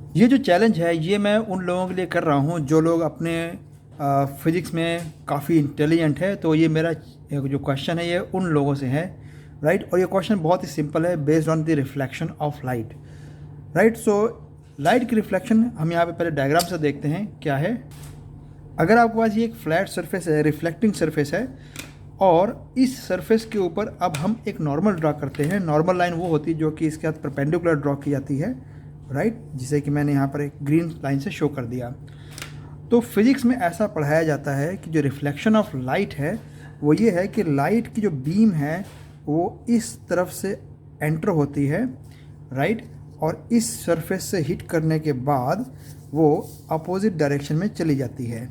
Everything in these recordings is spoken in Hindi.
ये जो चैलेंज है ये मैं उन लोगों के लिए कर रहा हूँ जो लोग अपने फिज़िक्स में काफ़ी इंटेलिजेंट है। तो ये मेरा जो क्वेश्चन है ये उन लोगों से है, राइट। और ये क्वेश्चन बहुत ही सिंपल है, based on the reflection of light, right. So light की रिफ्लेक्शन हम यहाँ पे पहले डायग्राम से देखते हैं क्या है। अगर आपके पास ये एक फ्लैट सरफेस है, रिफ्लेक्टिंग सरफेस है, और इस सरफेस के ऊपर अब हम एक नॉर्मल ड्रा करते हैं। नॉर्मल लाइन वो होती है जो कि इसके साथ परपेंडिकुलर ड्रॉ की जाती है, राइट, जिसे कि मैंने यहाँ पर एक ग्रीन लाइन से शो कर दिया। तो फिज़िक्स में ऐसा पढ़ाया जाता है कि जो रिफ्लेक्शन ऑफ लाइट है वो ये है कि लाइट की जो बीम है वो इस तरफ से एंटर होती है, राइट, और इस सरफेस से हिट करने के बाद वो अपोजिट डायरेक्शन में चली जाती है,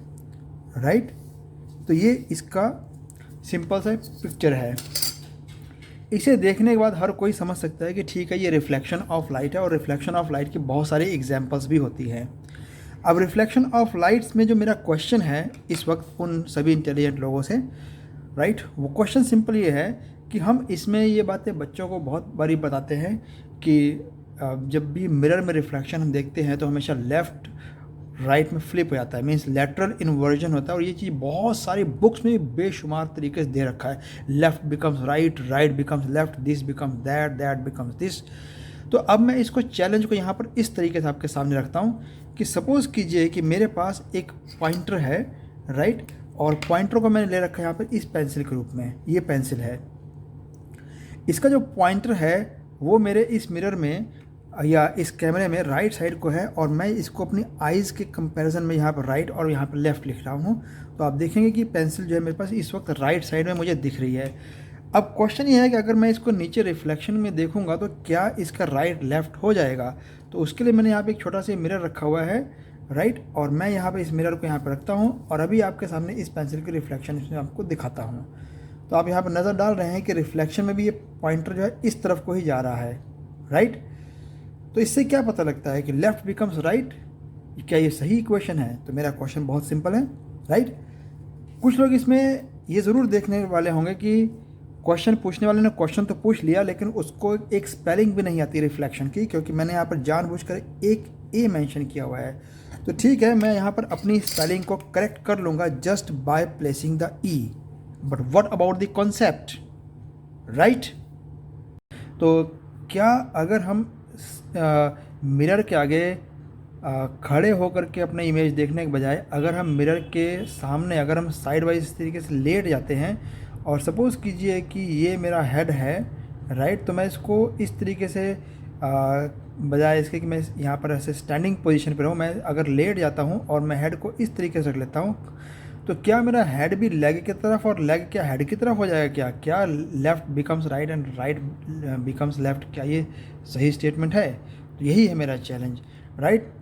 राइट। तो ये इसका सिंपल सा पिक्चर है। इसे देखने के बाद हर कोई समझ सकता है कि ठीक है ये रिफ्लेक्शन ऑफ लाइट है, और रिफ्लेक्शन ऑफ लाइट की बहुत सारी एग्जांपल्स भी होती हैं। अब रिफ्लेक्शन ऑफ लाइट्स में जो मेरा क्वेश्चन है इस वक्त उन सभी इंटेलिजेंट लोगों से, राइट, वो क्वेश्चन सिंपल ये है कि हम इसमें ये बातें बच्चों को बहुत बारी बताते हैं कि जब भी मिरर में रिफ्लेक्शन हम देखते हैं तो हमेशा लेफ़्ट राइट में फ्लिप हो जाता है, मीन्स लेटरल इन्वर्जन होता है। और ये चीज़ बहुत सारी बुक्स में बेशुमार तरीके से दे रखा है, left becomes right, right becomes left, this becomes that, that becomes this. तो अब मैं इसको चैलेंज को यहाँ पर इस तरीके से आपके सामने रखता हूँ कि सपोज़ कीजिए कि मेरे पास एक पॉइंटर है, राइट, और पॉइंटर को मैंने ले रखा है यहाँ पर इस पेंसिल के रूप में। ये पेंसिल है, इसका जो पॉइंटर है वो मेरे इस मिरर में या इस कैमरे में राइट साइड को है, और मैं इसको अपनी आइज़ के कंपैरिजन में यहाँ पर राइट और यहाँ पर लेफ़्ट लिख रहा हूँ। तो आप देखेंगे कि पेंसिल जो है मेरे पास इस वक्त राइट साइड में मुझे दिख रही है। अब क्वेश्चन ये है कि अगर मैं इसको नीचे रिफ्लेक्शन में देखूंगा तो क्या इसका राइट लेफ़्ट हो जाएगा। तो उसके लिए मैंने यहाँ पे एक छोटा सा मिरर रखा हुआ है, राइट, और मैं यहाँ पे इस मिरर को यहाँ पे रखता हूँ और अभी आपके सामने इस पेंसिल की रिफ्लेक्शन इसमें आपको दिखाता हूँ। तो आप यहाँ पर नज़र डाल रहे हैं कि रिफ्लेक्शन में भी ये पॉइंटर जो है इस तरफ को ही जा रहा है, राइट। तो इससे क्या पता लगता है कि लेफ़्ट बिकम्स राइट, क्या ये सही इक्वेशन है। तो मेरा क्वेश्चन बहुत सिंपल है, राइट। कुछ लोग इसमें ये ज़रूर देखने वाले होंगे कि क्वेश्चन पूछने वाले ने क्वेश्चन तो पूछ लिया लेकिन उसको एक स्पेलिंग भी नहीं आती रिफ्लेक्शन की, क्योंकि मैंने यहाँ पर जानबूझकर एक ए मेंशन किया हुआ है। तो ठीक है, मैं यहाँ पर अपनी स्पेलिंग को करेक्ट कर लूँगा just by placing the E, but what about the concept, right. तो क्या अगर हम मिरर के आगे खड़े होकर के अपने इमेज देखने के बजाय अगर हम मिरर के सामने अगर हम साइड वाइज इस तरीके से लेट जाते हैं, और सपोज़ कीजिए कि ये मेरा हेड है, राइट, तो मैं इसको इस तरीके से बजाय इसके कि मैं यहाँ पर ऐसे स्टैंडिंग पोजीशन पर हूँ, मैं अगर लेट जाता हूँ और मैं हेड को इस तरीके से रख लेता हूँ, तो क्या मेरा हेड भी लेग की तरफ और लेग क्या हेड की तरफ हो जाएगा। क्या क्या left becomes right and right becomes left, क्या ये सही स्टेटमेंट है। तो यही है मेरा चैलेंज, राइट।